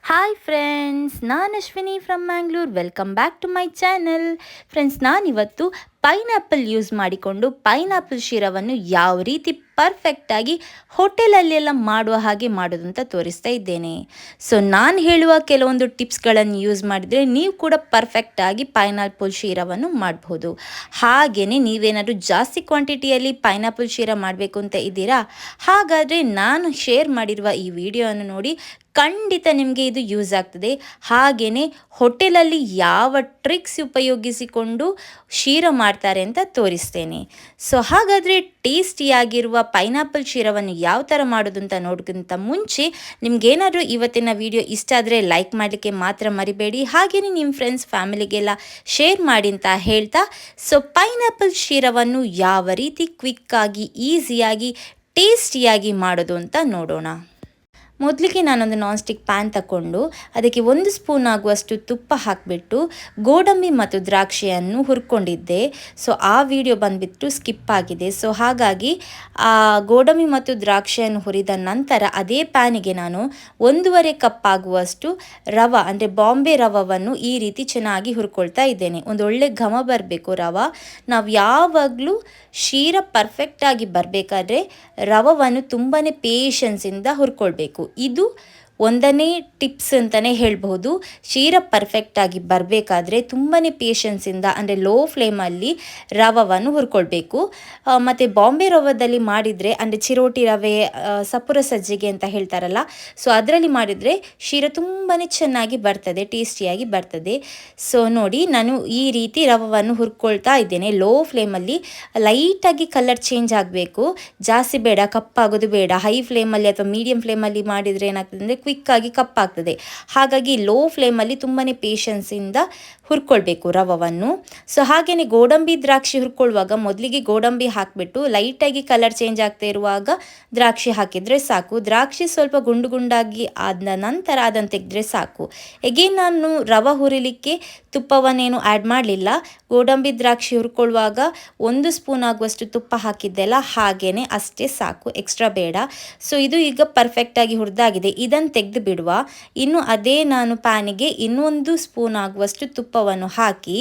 Hi friends, ನಾನು Ashwini from Mangalore. Welcome back to my channel. Friends, ನಾನಿವತ್ತು pineapple use ಮಾಡಿಕೊಂಡು pineapple ಶಿರವನ್ನು ಯಾವ ರೀತಿ ಪರ್ಫೆಕ್ಟಾಗಿ ಹೋಟೆಲಲ್ಲೆಲ್ಲ ಮಾಡುವ ಹಾಗೆ ಮಾಡೋದು ಅಂತ ತೋರಿಸ್ತಾ ಇದ್ದೇನೆ. ಸೊ ನಾನು ಹೇಳುವ ಕೆಲವೊಂದು ಟಿಪ್ಸ್ಗಳನ್ನು ಯೂಸ್ ಮಾಡಿದರೆ ನೀವು ಕೂಡ ಪರ್ಫೆಕ್ಟಾಗಿ ಪೈನಾಪಲ್ ಶಿರವನ್ನು ಮಾಡ್ಬೋದು. ಹಾಗೆಯೇ ನೀವೇನಾದರೂ ಜಾಸ್ತಿ ಕ್ವಾಂಟಿಟಿಯಲ್ಲಿ ಪೈನಾಪಲ್ ಶಿರ ಮಾಡಬೇಕು ಅಂತ ಇದ್ದೀರಾ, ಹಾಗಾದರೆ ನಾನು ಶೇರ್ ಮಾಡಿರುವ ಈ ವಿಡಿಯೋವನ್ನು ನೋಡಿ ಖಂಡಿತ ನಿಮಗೆ ಇದು ಯೂಸ್ ಆಗ್ತದೆ. ಹಾಗೆಯೇ ಹೋಟೆಲಲ್ಲಿ ಯಾವ ಟ್ರಿಕ್ಸ್ ಉಪಯೋಗಿಸಿಕೊಂಡು ಶೀರ ಮಾಡ್ತಾರೆ ಅಂತ ತೋರಿಸ್ತೇನೆ. ಸೊ ಹಾಗಾದರೆ ಟೇಸ್ಟಿಯಾಗಿರುವ ಪೈನಾಪಲ್ ಶೀರವನ್ನು ಯಾವ ಥರ ಮಾಡೋದು ಅಂತ ನೋಡೋಕ್ಕಿಂತ ಮುಂಚೆ ನಿಮಗೇನಾದರೂ ಇವತ್ತಿನ ವಿಡಿಯೋ ಇಷ್ಟ ಆದರೆ ಲೈಕ್ ಮಾಡಲಿಕ್ಕೆ ಮಾತ್ರ ಮರಿಬೇಡಿ. ಹಾಗೆಯೇ ನಿಮ್ಮ ಫ್ರೆಂಡ್ಸ್ ಫ್ಯಾಮಿಲಿಗೆಲ್ಲ ಶೇರ್ ಮಾಡಿ ಅಂತ ಹೇಳ್ತಾ, ಸೊ ಪೈನಾಪಲ್ ಶೀರವನ್ನು ಯಾವ ರೀತಿ ಕ್ವಿಕ್ಕಾಗಿ ಈಸಿಯಾಗಿ ಟೇಸ್ಟಿಯಾಗಿ ಮಾಡೋದು ಅಂತ ನೋಡೋಣ. ಮೊದಲಿಗೆ ನಾನೊಂದು ನಾನ್ ಸ್ಟಿಕ್ ಪ್ಯಾನ್ ತಗೊಂಡು ಅದಕ್ಕೆ 1 ಸ್ಪೂನ್ ಆಗುವಷ್ಟು ತುಪ್ಪ ಹಾಕಿಬಿಟ್ಟು ಗೋಡಂಬಿ ಮತ್ತು ದ್ರಾಕ್ಷಿಯನ್ನು ಹುರ್ಕೊಂಡಿದ್ದೆ. ಸೊ ಆ ವಿಡಿಯೋ ಬಂದುಬಿಟ್ಟು ಸ್ಕಿಪ್ ಆಗಿದೆ. ಸೊ ಹಾಗಾಗಿ ಆ ಗೋಡಂಬಿ ಮತ್ತು ದ್ರಾಕ್ಷಿಯನ್ನು ಹುರಿದ ನಂತರ ಅದೇ ಪ್ಯಾನಿಗೆ ನಾನು 1.5 ಕಪ್ ಆಗುವಷ್ಟು ರವೆ ಅಂದರೆ ಬಾಂಬೆ ರವವನ್ನು ಈ ರೀತಿ ಚೆನ್ನಾಗಿ ಹುರ್ಕೊಳ್ತಾ ಇದ್ದೇನೆ. ಒಂದು ಒಳ್ಳೆ ಘಮ ಬರಬೇಕು ರವೆ. ನಾವು ಯಾವಾಗಲೂ ಶೀರ ಪರ್ಫೆಕ್ಟಾಗಿ ಬರಬೇಕಾದ್ರೆ ರವವನ್ನು ತುಂಬಾ ಪೇಷನ್ಸಿಂದ ಹುರ್ಕೊಳ್ಬೇಕು. ಇದು ಒಂದನೇ ಟಿಪ್ಸ್ ಅಂತಲೇ ಹೇಳ್ಬೋದು. ಶೀರ ಪರ್ಫೆಕ್ಟಾಗಿ ಬರಬೇಕಾದ್ರೆ ತುಂಬಾ ಪೇಷನ್ಸಿಂದ ಅಂದರೆ ಲೋ ಫ್ಲೇಮಲ್ಲಿ ರವವನ್ನು ಹುರ್ಕೊಳ್ಬೇಕು. ಮತ್ತು ಬಾಂಬೆ ರವದಲ್ಲಿ ಮಾಡಿದರೆ ಅಂದರೆ ಚಿರೋಟಿ ರವೆ, ಸಪುರ ಸಜ್ಜಿಗೆ ಅಂತ ಹೇಳ್ತಾರಲ್ಲ, ಸೊ ಅದರಲ್ಲಿ ಮಾಡಿದರೆ ಶೀರ ತುಂಬಾ ಚೆನ್ನಾಗಿ ಬರ್ತದೆ, ಟೇಸ್ಟಿಯಾಗಿ ಬರ್ತದೆ. ಸೊ ನೋಡಿ, ನಾನು ಈ ರೀತಿ ರವವನ್ನು ಹುರ್ಕೊಳ್ತಾ ಇದ್ದೇನೆ ಲೋ ಫ್ಲೇಮಲ್ಲಿ. ಲೈಟಾಗಿ ಕಲರ್ ಚೇಂಜ್ ಆಗಬೇಕು, ಜಾಸ್ತಿ ಬೇಡ, ಕಪ್ಪಾಗೋದು ಬೇಡ. ಹೈ ಫ್ಲೇಮಲ್ಲಿ ಅಥವಾ ಮೀಡಿಯಂ ಫ್ಲೇಮಲ್ಲಿ ಮಾಡಿದರೆ ಏನಾಗ್ತದೆ ಅಂದರೆ ಕ್ವಿಕ್ಕಾಗಿ ಕಪ್ಪಾಗ್ತದೆ. ಹಾಗಾಗಿ ಲೋ ಫ್ಲೇಮಲ್ಲಿ ತುಂಬಾ ಪೇಷನ್ಸಿಂದ ಹುರ್ಕೊಳ್ಬೇಕು ರವವನ್ನು. ಸೊ ಹಾಗೆಯೇ ಗೋಡಂಬಿ ದ್ರಾಕ್ಷಿ ಹುರ್ಕೊಳ್ಳುವಾಗ ಮೊದಲಿಗೆ ಗೋಡಂಬಿ ಹಾಕಿಬಿಟ್ಟು ಲೈಟಾಗಿ ಕಲರ್ ಚೇಂಜ್ ಆಗ್ತಾ ಇರುವಾಗ ದ್ರಾಕ್ಷಿ ಹಾಕಿದರೆ ಸಾಕು. ದ್ರಾಕ್ಷಿ ಸ್ವಲ್ಪ ಗುಂಡು ಗುಂಡಾಗಿ ಆದ ನಂತರ ಅದನ್ನು ತೆಗೆದ್ರೆ ಸಾಕು. ಎಗೇನ್ ನಾನು ರವೆ ಹುರಿಲಿಕ್ಕೆ ತುಪ್ಪವನ್ನೇನು ಆ್ಯಡ್ ಮಾಡಲಿಲ್ಲ. ಗೋಡಂಬಿ ದ್ರಾಕ್ಷಿ ಹುರ್ಕೊಳ್ಳುವಾಗ 1 ಸ್ಪೂನ್ ಆಗುವಷ್ಟು ತುಪ್ಪ ಹಾಕಿದ್ದೆಲ್ಲ, ಹಾಗೇ ಅಷ್ಟೇ ಸಾಕು, ಎಕ್ಸ್ಟ್ರಾ ಬೇಡ. ಸೊ ಇದು ಈಗ ಪರ್ಫೆಕ್ಟಾಗಿ ಹುರಿದಾಗಿದೆ. ಇದನ್ನು ತೆಗೆದು ಬಿಡುವ. ಇನ್ನು ಅದೇ ನಾನು ಪ್ಯಾನಿಗೆ ಇನ್ನೊಂದು ಸ್ಪೂನ್ ಆಗುವಷ್ಟು ತುಪ್ಪವನ್ನು ಹಾಕಿ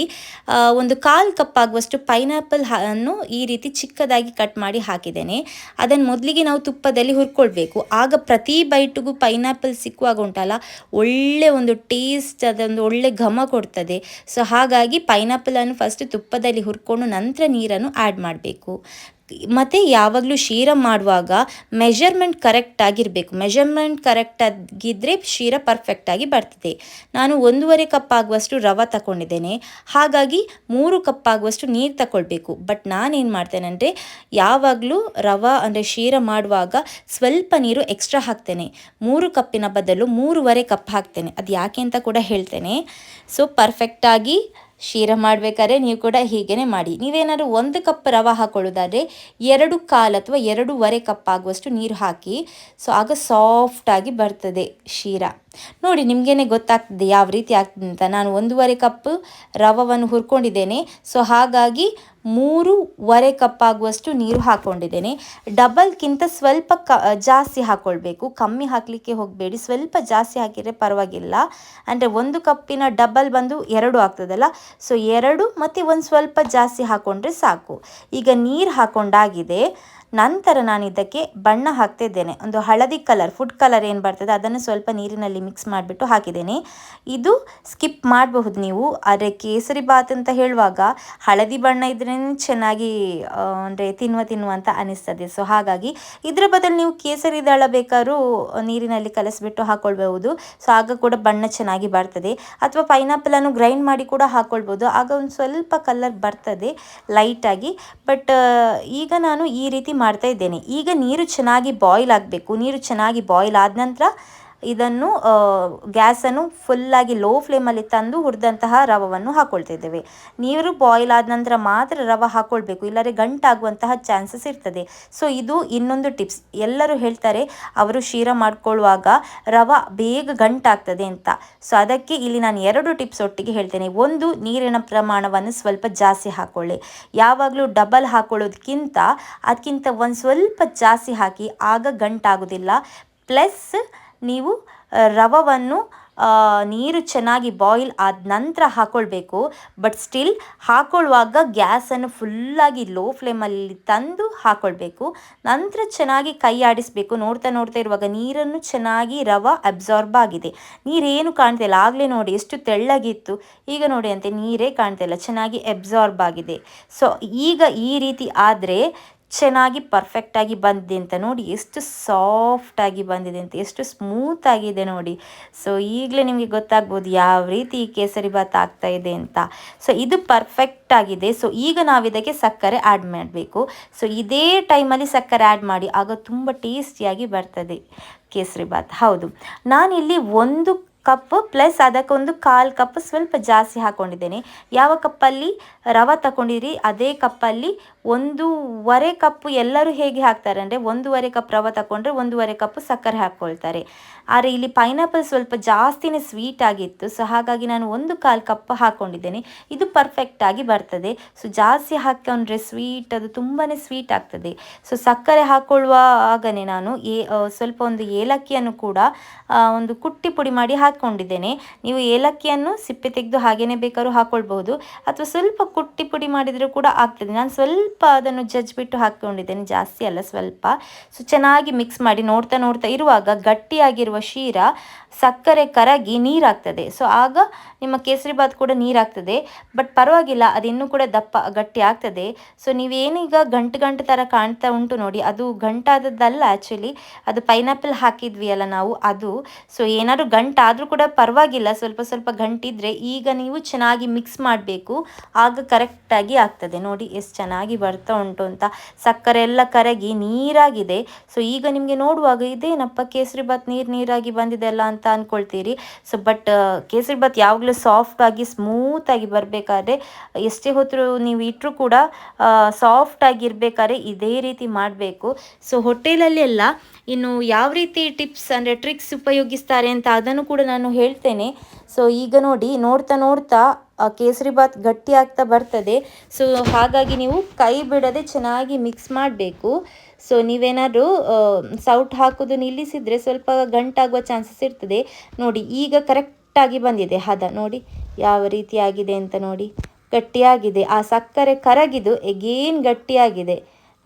ಒಂದು 1/4 ಕಪ್ ಆಗುವಷ್ಟು ಪೈನಾಪಲ್ ಅನ್ನು ಈ ರೀತಿ ಚಿಕ್ಕದಾಗಿ ಕಟ್ ಮಾಡಿ ಹಾಕಿದ್ದೇನೆ. ಅದನ್ನು ಮೊದಲಿಗೆ ನಾವು ತುಪ್ಪದಲ್ಲಿ ಹುರ್ಕೊಳ್ಬೇಕು. ಆಗ ಪ್ರತಿ ಬೈಟಿಗೂ ಪೈನಾಪಲ್ ಸಿಕ್ಕುವಾಗ ಉಂಟಲ್ಲ, ಒಳ್ಳೆ ಒಂದು ಟೇಸ್ಟ್, ಅದೊಂದು ಒಳ್ಳೆ ಘಮ ಕೊಡ್ತದೆ. ಸೊ ಹಾಗಾಗಿ ಪೈನಾಪಲನ್ನು ಫಸ್ಟ್ ತುಪ್ಪದಲ್ಲಿ ಹುರ್ಕೊಂಡು ನಂತರ ನೀರನ್ನು ಆ್ಯಡ್ ಮಾಡಬೇಕು. ಮತ್ತು ಯಾವಾಗಲೂ ಶೀರ ಮಾಡುವಾಗ ಮೆಷರ್ಮೆಂಟ್ ಕರೆಕ್ಟಾಗಿರಬೇಕು. ಮೆಷರ್ಮೆಂಟ್ ಕರೆಕ್ಟಾಗಿದ್ದರೆ ಶೀರ ಪರ್ಫೆಕ್ಟಾಗಿ ಬರ್ತದೆ. ನಾನು 1.5 ಕಪ್ ಆಗುವಷ್ಟು ರವೆ ತಗೊಂಡಿದ್ದೇನೆ, ಹಾಗಾಗಿ 3 ಕಪ್ ಆಗುವಷ್ಟು ನೀರು ತಗೊಳ್ಬೇಕು. ಬಟ್ ನಾನೇನು ಮಾಡ್ತೇನೆ ಅಂದರೆ ಯಾವಾಗಲೂ ರವೆ ಅಂದರೆ ಶೀರ ಮಾಡುವಾಗ ಸ್ವಲ್ಪ ನೀರು ಎಕ್ಸ್ಟ್ರಾ ಹಾಕ್ತೇನೆ. 3 ಕಪ್ಪಿನ ಬದಲು 3.5 ಕಪ್ ಹಾಕ್ತೇನೆ. ಅದು ಯಾಕೆ ಅಂತ ಕೂಡ ಹೇಳ್ತೇನೆ. ಸೊ ಪರ್ಫೆಕ್ಟಾಗಿ ಶೀರ ಮಾಡಬೇಕಾದ್ರೆ ನೀವು ಕೂಡ ಹೀಗೇ ಮಾಡಿ. ನೀವೇನಾದ್ರು 1 ಕಪ್ ರವೆ ಹಾಕೊಳ್ಳೋದಾದರೆ 2.25 ಅಥವಾ 2.5 ಕಪ್ ಆಗುವಷ್ಟು ನೀರು ಹಾಕಿ. ಸೊ ಆಗ ಸಾಫ್ಟಾಗಿ ಬರ್ತದೆ ಶೀರ. ನೋಡಿ, ನಿಮಗೇನೆ ಗೊತ್ತಾಗ್ತದೆ ಯಾವ ರೀತಿ ಆಗ್ತದೆ ಅಂತ. ನಾನು 1.5 ಕಪ್ ರವೆಯನ್ನು ಹುರ್ಕೊಂಡಿದ್ದೇನೆ. ಸೊ ಹಾಗಾಗಿ 3.5 ಕಪ್ ಆಗುವಷ್ಟು ನೀರು ಹಾಕ್ಕೊಂಡಿದ್ದೇನೆ. ಡಬಲ್ಗಿಂತ ಸ್ವಲ್ಪ ಜಾಸ್ತಿ ಹಾಕ್ಕೊಳ್ಬೇಕು, ಕಮ್ಮಿ ಹಾಕಲಿಕ್ಕೆ ಹೋಗಬೇಡಿ. ಸ್ವಲ್ಪ ಜಾಸ್ತಿ ಹಾಕಿದರೆ ಪರವಾಗಿಲ್ಲ. ಅಂದರೆ 1 ಕಪ್ಪಿನ ಡಬಲ್ ಬಂದು 2 ಆಗ್ತದಲ್ಲ, ಸೊ 2 ಮತ್ತು ಒಂದು ಸ್ವಲ್ಪ ಜಾಸ್ತಿ ಹಾಕ್ಕೊಂಡ್ರೆ ಸಾಕು. ಈಗ ನೀರು ಹಾಕ್ಕೊಂಡಾಗಿದೆ. ನಂತರ ನಾನು ಇದಕ್ಕೆ ಬಣ್ಣ ಹಾಕ್ತಿದ್ದೇನೆ. ಒಂದು ಹಳದಿ ಕಲರ್, ಫುಡ್ ಕಲರ್ ಏನು ಬರ್ತದೆ ಅದನ್ನು ಸ್ವಲ್ಪ ನೀರಿನಲ್ಲಿ ಮಿಕ್ಸ್ ಮಾಡಿಬಿಟ್ಟು ಹಾಕಿದ್ದೇನೆ. ಇದು ಸ್ಕಿಪ್ ಮಾಡಬಹುದು ನೀವು. ಆದರೆ ಕೇಸರಿ ಬಾತ್ ಅಂತ ಹೇಳುವಾಗ ಹಳದಿ ಬಣ್ಣ ಇದ್ರೇ ಚೆನ್ನಾಗಿ ಅಂದರೆ ತಿನ್ನುವ ಅಂತ ಅನಿಸ್ತದೆ. ಸೊ ಹಾಗಾಗಿ ಇದರ ಬದಲು ನೀವು ಕೇಸರಿ ದಳ ಬೇಕಾದ್ರೂ ನೀರಿನಲ್ಲಿ ಕಲಸಿಬಿಟ್ಟು ಹಾಕ್ಕೊಳ್ಬಹುದು. ಸೊ ಆಗ ಕೂಡ ಬಣ್ಣ ಚೆನ್ನಾಗಿ ಬರ್ತದೆ. ಅಥವಾ ಪೈನಾಪಲನ್ನು ಗ್ರೈಂಡ್ ಮಾಡಿ ಕೂಡ ಹಾಕ್ಕೊಳ್ಬೋದು, ಆಗ ಒಂದು ಸ್ವಲ್ಪ ಕಲರ್ ಬರ್ತದೆ ಲೈಟಾಗಿ. ಬಟ್ ಈಗ ನಾನು ಈ ರೀತಿ ಮಾಡ್ತಾ ಇದ್ದೇನೆ. ಈಗ ನೀರು ಚೆನ್ನಾಗಿ ಬಾಯ್ಲ್ ಆಗಬೇಕು. ನೀರು ಚೆನ್ನಾಗಿ ಬಾಯ್ಲ್ ಆದ ನಂತರ ಇದನ್ನು ಗ್ಯಾಸನ್ನು ಫುಲ್ಲಾಗಿ ಲೋ ಫ್ಲೇಮಲ್ಲಿ ತಂದು ಹುರಿದಂತಹ ರವವನ್ನು ಹಾಕ್ಕೊಳ್ತಿದ್ದೇವೆ. ನೀರು ಬಾಯ್ಲ್ ಆದ ನಂತರ ಮಾತ್ರ ರವೆ ಹಾಕ್ಕೊಳ್ಬೇಕು, ಇಲ್ಲರೆ ಗಂಟಾಗುವಂತಹ ಚಾನ್ಸಸ್ ಇರ್ತದೆ. ಸೊ ಇದು ಇನ್ನೊಂದು ಟಿಪ್ಸ್. ಎಲ್ಲರೂ ಹೇಳ್ತಾರೆ ಅವರು ಶೀರ ಮಾಡ್ಕೊಳ್ಳುವಾಗ ರವೆ ಬೇಗ ಗಂಟಾಗ್ತದೆ ಅಂತ. ಸೊ ಅದಕ್ಕೆ ಇಲ್ಲಿ ನಾನು 2 ಟಿಪ್ಸ್ ಒಟ್ಟಿಗೆ ಹೇಳ್ತೇನೆ. ಒಂದು, ನೀರಿನ ಪ್ರಮಾಣವನ್ನು ಸ್ವಲ್ಪ ಜಾಸ್ತಿ ಹಾಕ್ಕೊಳ್ಳಿ. ಯಾವಾಗಲೂ ಡಬಲ್ ಹಾಕ್ಕೊಳ್ಳೋದಕ್ಕಿಂತ ಅದಕ್ಕಿಂತ ಒಂದು ಸ್ವಲ್ಪ ಜಾಸ್ತಿ ಹಾಕಿ, ಆಗ ಗಂಟಾಗೋದಿಲ್ಲ. ಪ್ಲಸ್ ನೀವು ರವವನ್ನು ನೀರು ಚೆನ್ನಾಗಿ ಬಾಯ್ಲ್ ಆದ ನಂತರ ಹಾಕ್ಕೊಳ್ಬೇಕು. ಬಟ್ ಸ್ಟಿಲ್ ಹಾಕ್ಕೊಳ್ಳುವಾಗ ಗ್ಯಾಸನ್ನು ಫುಲ್ಲಾಗಿ ಲೋ ಫ್ಲೇಮಲ್ಲಿ ತಂದು ಹಾಕ್ಕೊಳ್ಬೇಕು. ನಂತರ ಚೆನ್ನಾಗಿ ಕೈ ಆಡಿಸಬೇಕು. ನೋಡ್ತಾ ನೋಡ್ತಾ ಇರುವಾಗ ನೀರನ್ನು ಚೆನ್ನಾಗಿ ರವೆ ಅಬ್ಸಾರ್ಬ್ ಆಗಿದೆ. ನೀರೇನು ಕಾಣ್ತಾ ಇಲ್ಲ. ಆಗಲೇ ನೋಡಿ ಎಷ್ಟು ತೆಳ್ಳಗಿತ್ತು, ಈಗ ನೋಡಿ ಅಂತೆ ನೀರೇ ಕಾಣ್ತಾ ಇಲ್ಲ, ಚೆನ್ನಾಗಿ ಅಬ್ಸಾರ್ಬ್ ಆಗಿದೆ. ಸೊ ಈಗ ಈ ರೀತಿ ಆದರೆ ಚೆನ್ನಾಗಿ ಪರ್ಫೆಕ್ಟಾಗಿ ಬಂದಿದೆ ಅಂತ ನೋಡಿ, ಎಷ್ಟು ಸಾಫ್ಟಾಗಿ ಬಂದಿದೆ ಅಂತ, ಎಷ್ಟು ಸ್ಮೂತ್ ಆಗಿದೆ ನೋಡಿ. ಸೊ ಈಗಲೇ ನಿಮಗೆ ಗೊತ್ತಾಗ್ಬೋದು ಯಾವ ರೀತಿ ಈ ಕೇಸರಿ ಬಾತ್ ಆಗ್ತಾ ಇದೆ ಅಂತ. ಸೊ ಇದು ಪರ್ಫೆಕ್ಟ್ ಆಗಿದೆ. ಸೊ ಈಗ ನಾವು ಇದಕ್ಕೆ ಸಕ್ಕರೆ ಆ್ಯಡ್ ಮಾಡಬೇಕು. ಸೊ ಇದೇ ಟೈಮಲ್ಲಿ ಸಕ್ಕರೆ ಆ್ಯಡ್ ಮಾಡಿ, ಆಗ ತುಂಬ ಟೇಸ್ಟಿಯಾಗಿ ಬರ್ತದೆ ಕೇಸರಿ ಬಾತ್. ಹೌದು, ನಾನಿಲ್ಲಿ 1 ಕಪ್ ಪ್ಲಸ್ ಅದಕ್ಕೊಂದು 1/4 ಕಪ್ ಸ್ವಲ್ಪ ಜಾಸ್ತಿ ಹಾಕ್ಕೊಂಡಿದ್ದೇನೆ. ಯಾವ ಕಪ್ಪಲ್ಲಿ ರವೆ ತಗೊಂಡಿರಿ ಅದೇ ಕಪ್ಪಲ್ಲಿ 1.5 ಕಪ್, ಎಲ್ಲರೂ ಹೇಗೆ ಹಾಕ್ತಾರೆ ಅಂದರೆ 1.5 ಕಪ್ ರವೆ ತಗೊಂಡ್ರೆ 1.5 ಕಪ್ ಸಕ್ಕರೆ ಹಾಕ್ಕೊಳ್ತಾರೆ. ಆದರೆ ಇಲ್ಲಿ ಪೈನಾಪಲ್ ಸ್ವಲ್ಪ ಜಾಸ್ತಿನೇ ಸ್ವೀಟ್ ಆಗಿತ್ತು. ಸೊ ಹಾಗಾಗಿ ನಾನು 1/4 ಕಪ್ ಹಾಕ್ಕೊಂಡಿದ್ದೇನೆ. ಇದು ಪರ್ಫೆಕ್ಟಾಗಿ ಬರ್ತದೆ. ಸೊ ಜಾಸ್ತಿ ಹಾಕ್ಕೊಂಡ್ರೆ ಸ್ವೀಟ್, ಅದು ತುಂಬಾ ಸ್ವೀಟ್ ಆಗ್ತದೆ. ಸೊ ಸಕ್ಕರೆ ಹಾಕ್ಕೊಳ್ಳುವಾಗನೇ ನಾನು ಸ್ವಲ್ಪ ಒಂದು ಏಲಕ್ಕಿಯನ್ನು ಕೂಡ ಒಂದು ಕುಟ್ಟಿ ಪುಡಿ ಮಾಡಿ ಹಾಕ್ಕೊಂಡಿದ್ದೇನೆ. ನೀವು ಏಲಕ್ಕಿಯನ್ನು ಸಿಪ್ಪೆ ತೆಗೆದು ಹಾಗೇನೆ ಬೇಕಾದ್ರೂ ಹಾಕ್ಕೊಳ್ಬಹುದು, ಅಥವಾ ಸ್ವಲ್ಪ ಕುಟ್ಟಿ ಪುಡಿ ಮಾಡಿದರೂ ಕೂಡ ಆಗ್ತದೆ. ನಾನು ಸ್ವಲ್ಪ ಅದನ್ನು ಜಜ್ಜಿಬಿಟ್ಟು ಹಾಕ್ಕೊಂಡಿದ್ದೇನೆ, ಜಾಸ್ತಿ ಅಲ್ಲ, ಸ್ವಲ್ಪ. ಸೊ ಚೆನ್ನಾಗಿ ಮಿಕ್ಸ್ ಮಾಡಿ ನೋಡ್ತಾ ನೋಡ್ತಾ ಇರುವಾಗ ಗಟ್ಟಿಯಾಗಿರುವ ಶೀರ ಸಕ್ಕರೆ ಕರಗಿ ನೀರಾಗ್ತದೆ. ಸೊ ಆಗ ನಿಮ್ಮ ಕೇಸರಿ ಬಾತ್ ಕೂಡ ನೀರಾಗ್ತದೆ. ಬಟ್ ಪರವಾಗಿಲ್ಲ, ಅದು ಇನ್ನೂ ಕೂಡ ದಪ್ಪ ಗಟ್ಟಿ ಆಗ್ತದೆ. ಸೊ ನೀವೇನೀಗ ಗಂಟು ಥರ ಕಾಣ್ತಾ ಉಂಟು ನೋಡಿ, ಅದು ಗಂಟಾದದ್ದಲ್ಲ ಆ್ಯಕ್ಚುಲಿ, ಅದು ಪೈನಾಪಲ್ ಹಾಕಿದ್ವಿ ಅಲ್ಲ ನಾವು, ಅದು. ಸೊ ಏನಾದರೂ ಗಂಟಾದರೂ ಕೂಡ ಪರವಾಗಿಲ್ಲ, ಸ್ವಲ್ಪ ಸ್ವಲ್ಪ ಗಂಟಿದ್ರೆ. ಈಗ ನೀವು ಚೆನ್ನಾಗಿ ಮಿಕ್ಸ್ ಮಾಡಬೇಕು, ಆಗ ಕರೆಕ್ಟಾಗಿ ಆಗ್ತದೆ. ನೋಡಿ ಎಷ್ಟು ಚೆನ್ನಾಗಿ ಬರ್ತಾ ಉಂಟು ಅಂತ, ಸಕ್ಕರೆ ಎಲ್ಲ ಕರಗಿ ನೀರಾಗಿದೆ. ಸೊ ಈಗ ನಿಮಗೆ ನೋಡುವಾಗ ಇದೇನಪ್ಪ ಕೇಸರಿ ಬಾತ್ ನೀರಾಗಿ ಬಂದಿದೆ ಅಲ್ಲ ಅಂತ ಅಂದ್ಕೊಳ್ತೀರಿ. ಸೊ ಬಟ್ ಕೇಸರಿ ಬಾತ್ ಯಾವಾಗಲೂ ಸಾಫ್ಟಾಗಿ ಸ್ಮೂತಾಗಿ ಬರಬೇಕಾದ್ರೆ, ಎಷ್ಟೇ ಹೊತ್ತು ನೀವು ಇಟ್ಟರೂ ಕೂಡ ಸಾಫ್ಟಾಗಿ ಇರಬೇಕಾದ್ರೆ ಇದೇ ರೀತಿ ಮಾಡಬೇಕು. ಸೊ ಹೋಟೆಲಲ್ಲಿ ಎಲ್ಲ ಇನ್ನು ಯಾವ ರೀತಿ ಟಿಪ್ಸ್ ಅಂದರೆ ಟ್ರಿಕ್ಸ್ ಉಪಯೋಗಿಸ್ತಾರೆ ಅಂತ ಅದನ್ನು ಕೂಡ ನಾನು ಹೇಳ್ತೇನೆ. ಸೊ ಈಗ ನೋಡಿ, ನೋಡ್ತಾ ನೋಡ್ತಾ ಕೇಸರಿ ಬಾತ್ ಗಟ್ಟಿ ಆಗ್ತಾ ಬರ್ತದೆ. ಸೊ ಹಾಗಾಗಿ ನೀವು ಕೈ ಬಿಡದೆ ಚೆನ್ನಾಗಿ ಮಿಕ್ಸ್ ಮಾಡಬೇಕು. ಸೊ ನೀವೇನಾದರೂ ಸೌಟ್ ಹಾಕೋದು ನಿಲ್ಲಿಸಿದರೆ ಸ್ವಲ್ಪ ಗಂಟಾಗುವ ಚಾನ್ಸಸ್ ಇರ್ತದೆ. ನೋಡಿ ಈಗ ಕರೆಕ್ಟಾಗಿ ಬಂದಿದೆ ಹದ, ನೋಡಿ ಯಾವ ರೀತಿ ಆಗಿದೆ ಅಂತ. ನೋಡಿ ಗಟ್ಟಿಯಾಗಿದೆ, ಆ ಸಕ್ಕರೆ ಕರಗಿದು ಎಗೇನ್ ಗಟ್ಟಿಯಾಗಿದೆ.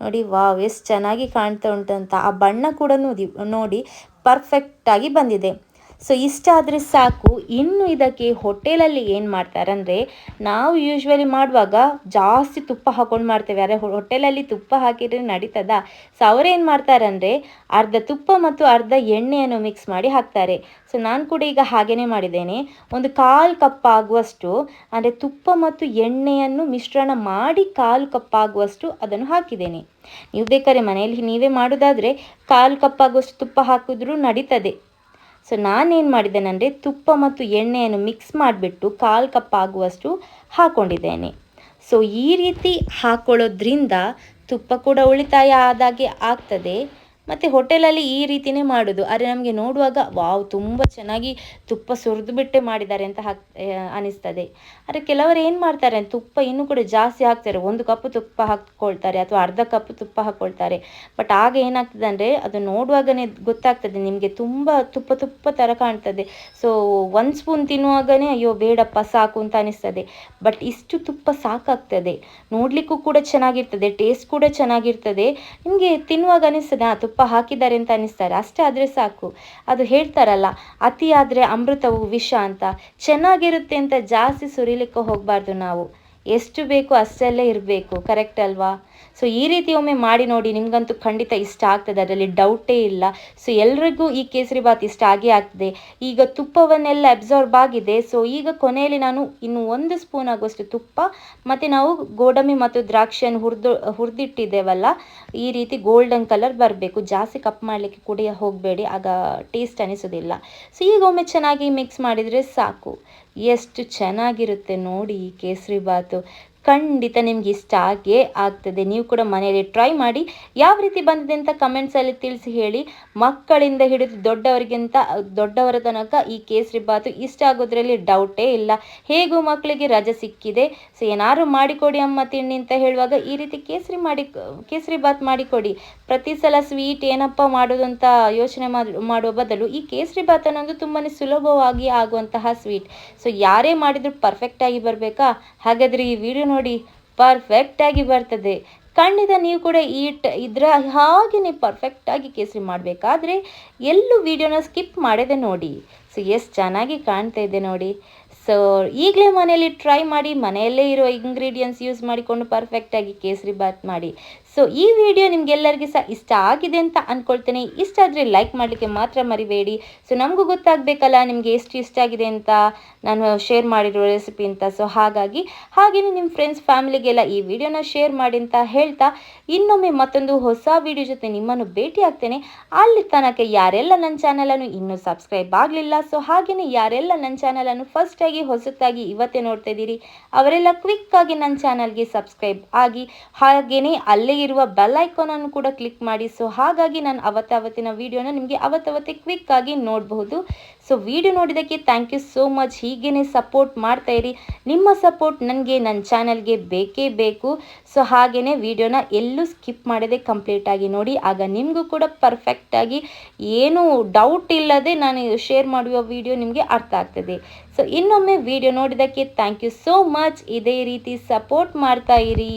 ನೋಡಿ ವಾವ್, ಎಷ್ಟು ಚೆನ್ನಾಗಿ ಕಾಣ್ತಾ ಉಂಟಂತ. ಆ ಬಣ್ಣ ಕೂಡ ನೋಡಿ ಪರ್ಫೆಕ್ಟಾಗಿ ಬಂದಿದೆ. ಸೊ ಇಷ್ಟಾದರೆ ಸಾಕು. ಇನ್ನು ಇದಕ್ಕೆ ಹೋಟೆಲಲ್ಲಿ ಏನು ಮಾಡ್ತಾರಂದರೆ, ನಾವು ಯೂಶ್ವಲಿ ಮಾಡುವಾಗ ಜಾಸ್ತಿ ತುಪ್ಪ ಹಾಕ್ಕೊಂಡು ಮಾಡ್ತೇವೆ. ಆದರೆ ಹೋಟೆಲಲ್ಲಿ ತುಪ್ಪ ಹಾಕಿದರೆ ನಡೀತದ? ಸೊ ಅವರೇನು ಮಾಡ್ತಾರಂದರೆ ಅರ್ಧ ತುಪ್ಪ ಮತ್ತು ಅರ್ಧ ಎಣ್ಣೆಯನ್ನು ಮಿಕ್ಸ್ ಮಾಡಿ ಹಾಕ್ತಾರೆ. ಸೊ ನಾನು ಕೂಡ ಈಗ ಹಾಗೇ ಮಾಡಿದ್ದೇನೆ. ಒಂದು 1/4 ಕಪ್ ಆಗುವಷ್ಟು, ಅಂದರೆ ತುಪ್ಪ ಮತ್ತು ಎಣ್ಣೆಯನ್ನು ಮಿಶ್ರಣ ಮಾಡಿ 1/4 ಕಪ್ ಆಗುವಷ್ಟು ಅದನ್ನು ಹಾಕಿದ್ದೇನೆ. ನೀವು ಬೇಕಾದ್ರೆ ಮನೆಯಲ್ಲಿ ನೀವೇ ಮಾಡೋದಾದರೆ 1/4 ಕಪ್ ಆಗುವಷ್ಟು ತುಪ್ಪ ಹಾಕಿದ್ರೂ ನಡೀತದೆ. ಸೊ ನಾನೇನು ಮಾಡಿದ್ದೇನೆಂದರೆ ತುಪ್ಪ ಮತ್ತು ಎಣ್ಣೆಯನ್ನು ಮಿಕ್ಸ್ ಮಾಡಿಬಿಟ್ಟು 1/4 ಕಪ್ ಆಗುವಷ್ಟು ಹಾಕ್ಕೊಂಡಿದ್ದೇನೆ. ಸೊ ಈ ರೀತಿ ಹಾಕ್ಕೊಳ್ಳೋದ್ರಿಂದ ತುಪ್ಪ ಕೂಡ ಉಳಿತಾಯ ಆದಾಗೆ ಆಗ್ತದೆ. ಮತ್ತು ಹೋಟೆಲಲ್ಲಿ ಈ ರೀತಿಯೇ ಮಾಡೋದು. ಆದರೆ ನಮಗೆ ನೋಡುವಾಗ ವಾವ್, ತುಂಬ ಚೆನ್ನಾಗಿ ತುಪ್ಪ ಸುರಿದು ಬಿಟ್ಟೆ ಮಾಡಿದ್ದಾರೆ ಅಂತ ಅನಿಸ್ತದೆ. ಆದರೆ ಕೆಲವರು ಏನು ಮಾಡ್ತಾರೆ, ತುಪ್ಪ ಇನ್ನೂ ಕೂಡ ಜಾಸ್ತಿ ಹಾಕ್ತಾರೆ. 1 ಕಪ್ ತುಪ್ಪ ಹಾಕ್ಕೊಳ್ತಾರೆ ಅಥವಾ ಅರ್ಧ ಕಪ್ ತುಪ್ಪ ಹಾಕ್ಕೊಳ್ತಾರೆ. ಬಟ್ ಆಗ ಏನಾಗ್ತದೆ ಅಂದರೆ ಅದು ನೋಡುವಾಗನೇ ಗೊತ್ತಾಗ್ತದೆ ನಿಮಗೆ, ತುಂಬ ತುಪ್ಪ ತುಪ್ಪ ಥರ ಕಾಣ್ತದೆ. ಸೊ 1 ಸ್ಪೂನ್ ತಿನ್ನುವಾಗನೇ ಅಯ್ಯೋ ಬೇಡಪ್ಪ ಸಾಕು ಅಂತ ಅನಿಸ್ತದೆ. ಬಟ್ ಇಷ್ಟು ತುಪ್ಪ ಸಾಕಾಗ್ತದೆ, ನೋಡಲಿಕ್ಕೂ ಕೂಡ ಚೆನ್ನಾಗಿರ್ತದೆ, ಟೇಸ್ಟ್ ಕೂಡ ಚೆನ್ನಾಗಿರ್ತದೆ. ನಿಮಗೆ ತಿನ್ನುವಾಗ ಅನಿಸ್ತದೆ ತುಪ್ಪ ಹಾಕಿದ್ದಾರೆ ಅಂತ ಅನಿಸ್ತಾರೆ. ಅಷ್ಟೇ ಆದರೆ ಸಾಕು. ಅದು ಹೇಳ್ತಾರಲ್ಲ, ಅತಿ ಆದರೆ ಅಮೃತವು ವಿಷ ಅಂತ. ಚೆನ್ನಾಗಿರುತ್ತೆ ಅಂತ ಜಾಸ್ತಿ ಸುರಿಲಿಕ್ಕೆ ಹೋಗಬಾರ್ದು ನಾವು. ಎಷ್ಟು ಬೇಕು ಅಷ್ಟೆಲ್ಲೇ ಇರಬೇಕು, ಕರೆಕ್ಟ್ ಅಲ್ವಾ? ಸೊ ಈ ರೀತಿ ಒಮ್ಮೆ ಮಾಡಿ ನೋಡಿ, ನಿಮಗಂತೂ ಖಂಡಿತ ಇಷ್ಟ ಆಗ್ತದೆ, ಅದರಲ್ಲಿ ಡೌಟೇ ಇಲ್ಲ. ಸೊ ಎಲ್ರಿಗೂ ಈ ಕೇಸರಿ ಬಾತ್ ಇಷ್ಟ ಆಗೇ ಆಗ್ತದೆ. ಈಗ ತುಪ್ಪವನ್ನೆಲ್ಲ ಅಬ್ಸಾರ್ಬ್ ಆಗಿದೆ. ಸೊ ಈಗ ಕೊನೆಯಲ್ಲಿ ನಾನು ಇನ್ನು 1 ಸ್ಪೂನ್ ಆಗುವಷ್ಟು ತುಪ್ಪ ಮತ್ತು ನಾವು ಗೋಡಂಬಿ ಮತ್ತು ದ್ರಾಕ್ಷಿಯನ್ನು ಹುರಿದಿಟ್ಟಿದ್ದೇವಲ್ಲ, ಈ ರೀತಿ ಗೋಲ್ಡನ್ ಕಲರ್ ಬರಬೇಕು. ಜಾಸ್ತಿ ಕಪ್ ಮಾಡಲಿಕ್ಕೆ ಕೂಡ ಹೋಗಬೇಡಿ, ಆಗ ಟೇಸ್ಟ್ ಅನಿಸೋದಿಲ್ಲ. ಸೊ ಈಗ ಒಮ್ಮೆ ಚೆನ್ನಾಗಿ ಮಿಕ್ಸ್ ಮಾಡಿದರೆ ಸಾಕು. ಎಷ್ಟು ಚೆನ್ನಾಗಿರುತ್ತೆ ನೋಡಿ ಈ ಕೇಸರಿ ಬಾತು. ಖಂಡಿತ ನಿಮ್ಗೆ ಇಷ್ಟ ಆಗೇ ಆಗ್ತದೆ. ನೀವು ಕೂಡ ಮನೆಯಲ್ಲಿ ಟ್ರೈ ಮಾಡಿ. ಯಾವ ರೀತಿ ಬಂದಿದೆ ಅಂತ ಕಮೆಂಟ್ಸಲ್ಲಿ ತಿಳಿಸಿ ಹೇಳಿ. ಮಕ್ಕಳಿಂದ ಹಿಡಿದು ದೊಡ್ಡವರ ತನಕ ಈ ಕೇಸರಿ ಬಾತು ಇಷ್ಟ ಆಗೋದ್ರಲ್ಲಿ ಡೌಟೇ ಇಲ್ಲ. ಹೇಗೂ ಮಕ್ಕಳಿಗೆ ರಜೆ ಸಿಕ್ಕಿದೆ, ಸೊ ಏನಾದ್ರು ಮಾಡಿಕೊಡಿ ಅಮ್ಮ ತಿಂಡಿ ಅಂತ ಹೇಳುವಾಗ ಈ ರೀತಿ ಕೇಸರಿ ಬಾತ್ ಮಾಡಿಕೊಡಿ. ಪ್ರತಿ ಸಲ ಸ್ವೀಟ್ ಏನಪ್ಪ ಮಾಡೋದು ಅಂತ ಯೋಚನೆ ಮಾಡುವ ಬದಲು ಈ ಕೇಸರಿ ಬಾತ್ ಅನ್ನೋದು ತುಂಬಾ ಸುಲಭವಾಗಿ ಆಗುವಂತಹ ಸ್ವೀಟ್. ಸೊ ಯಾರೇ ಮಾಡಿದ್ರು ಪರ್ಫೆಕ್ಟಾಗಿ ಬರಬೇಕಾ? ಹಾಗಾದರೆ ಈ ವಿಡಿಯೋ ನೋಡಿ, ಪರ್ಫೆಕ್ಟಾಗಿ ಬರ್ತದೆ. ಖಂಡಿತ ನೀವು ಕೂಡ ಹಾಗೆಯೇ ಪರ್ಫೆಕ್ಟಾಗಿ ಕೇಸರಿ ಮಾಡಬೇಕಾದ್ರೆ ಎಲ್ಲೂ ವಿಡಿಯೋನ ಸ್ಕಿಪ್ ಮಾಡದೆ ನೋಡಿ. ಸೊ ಎಷ್ಟು ಚೆನ್ನಾಗಿ ಕಾಣ್ತಾ ಇದೆ ನೋಡಿ. ಸೊ ಈಗಲೇ ಮನೆಯಲ್ಲಿ ಟ್ರೈ ಮಾಡಿ. ಮನೆಯಲ್ಲೇ ಇರೋ ಇಂಗ್ರೀಡಿಯೆಂಟ್ಸ್ ಯೂಸ್ ಮಾಡಿಕೊಂಡು ಪರ್ಫೆಕ್ಟಾಗಿ ಕೇಸರಿ ಬಾತ್ ಮಾಡಿ. ಸೊ ಈ ವಿಡಿಯೋ ನಿಮಗೆಲ್ಲರಿಗೂ ಸಹ ಇಷ್ಟ ಆಗಿದೆ ಅಂತ ಅಂದ್ಕೊಳ್ತೇನೆ. ಇಷ್ಟ ಆದರೆ ಲೈಕ್ ಮಾಡಲಿಕ್ಕೆ ಮಾತ್ರ ಮರಿಬೇಡಿ. ಸೊ ನಮಗೂ ಗೊತ್ತಾಗಬೇಕಲ್ಲ ನಿಮಗೆ ಎಷ್ಟು ಇಷ್ಟ ಆಗಿದೆ ಅಂತ, ನಾನು ಶೇರ್ ಮಾಡಿರೋ ರೆಸಿಪಿ ಅಂತ. ಸೊ ಹಾಗೆಯೇ ನಿಮ್ಮ ಫ್ರೆಂಡ್ಸ್ ಫ್ಯಾಮಿಲಿಗೆಲ್ಲ ಈ ವಿಡಿಯೋನ ಶೇರ್ ಮಾಡಿ ಅಂತ ಹೇಳ್ತಾ, ಇನ್ನೊಮ್ಮೆ ಮತ್ತೊಂದು ಹೊಸ ವಿಡಿಯೋ ಜೊತೆ ನಿಮ್ಮನ್ನು ಭೇಟಿ ಆಗ್ತೇನೆ. ಅಲ್ಲಿ ತನಕ ಯಾರೆಲ್ಲ ನನ್ನ ಚಾನಲನ್ನು ಇನ್ನೂ ಸಬ್ಸ್ಕ್ರೈಬ್ ಆಗಲಿಲ್ಲ, ಸೊ ಹಾಗೆಯೇ ಯಾರೆಲ್ಲ ನನ್ನ ಚಾನಲನ್ನು ಫಸ್ಟಾಗಿ ಹೊಸತಾಗಿ ಇವತ್ತೇ ನೋಡ್ತಾ ಇದ್ದೀರಿ, ಅವರೆಲ್ಲ ಕ್ವಿಕ್ಕಾಗಿ ನನ್ನ ಚಾನಲ್ಗೆ ಸಬ್ಸ್ಕ್ರೈಬ್ ಆಗಿ, ಹಾಗೆಯೇ ಅಲ್ಲೇ ಇರುವ ಬೆಲ್ ಐಕಾನನ್ನು ಕೂಡ ಕ್ಲಿಕ್ ಮಾಡಿ. ಸೊ ಹಾಗಾಗಿ ನಾನು ಅವತ್ತಿನ ವಿಡಿಯೋನ ನಿಮಗೆ ಅವತ್ತೇ ಕ್ವಿಕ್ ಆಗಿ ನೋಡಬಹುದು. ಸೊ ವಿಡಿಯೋ ನೋಡಿದ್ದಕ್ಕೆ ಥ್ಯಾಂಕ್ ಯು ಸೋ ಮಚ್. ಹೀಗೇ ಸಪೋರ್ಟ್ ಮಾಡ್ತಾ ಇರಿ. ನಿಮ್ಮ ಸಪೋರ್ಟ್ ನನಗೆ, ನನ್ನ ಚಾನಲ್ಗೆ ಬೇಕೇ ಬೇಕು. ಸೊ ಹಾಗೆಯೇ ವಿಡಿಯೋನ ಎಲ್ಲೂ ಸ್ಕಿಪ್ ಮಾಡದೆ ಕಂಪ್ಲೀಟಾಗಿ ನೋಡಿ. ಆಗ ನಿಮಗೂ ಕೂಡ ಪರ್ಫೆಕ್ಟಾಗಿ ಏನೂ ಡೌಟ್ ಇಲ್ಲದೆ ನಾನು ಶೇರ್ ಮಾಡುವ ವಿಡಿಯೋ ನಿಮಗೆ ಅರ್ಥ ಆಗ್ತದೆ. ಸೊ ಇನ್ನೊಮ್ಮೆ ವಿಡಿಯೋ ನೋಡಿದ್ದಕ್ಕೆ ಥ್ಯಾಂಕ್ ಯು ಸೋ ಮಚ್. ಇದೇ ರೀತಿ ಸಪೋರ್ಟ್ ಮಾಡ್ತಾ ಇರಿ.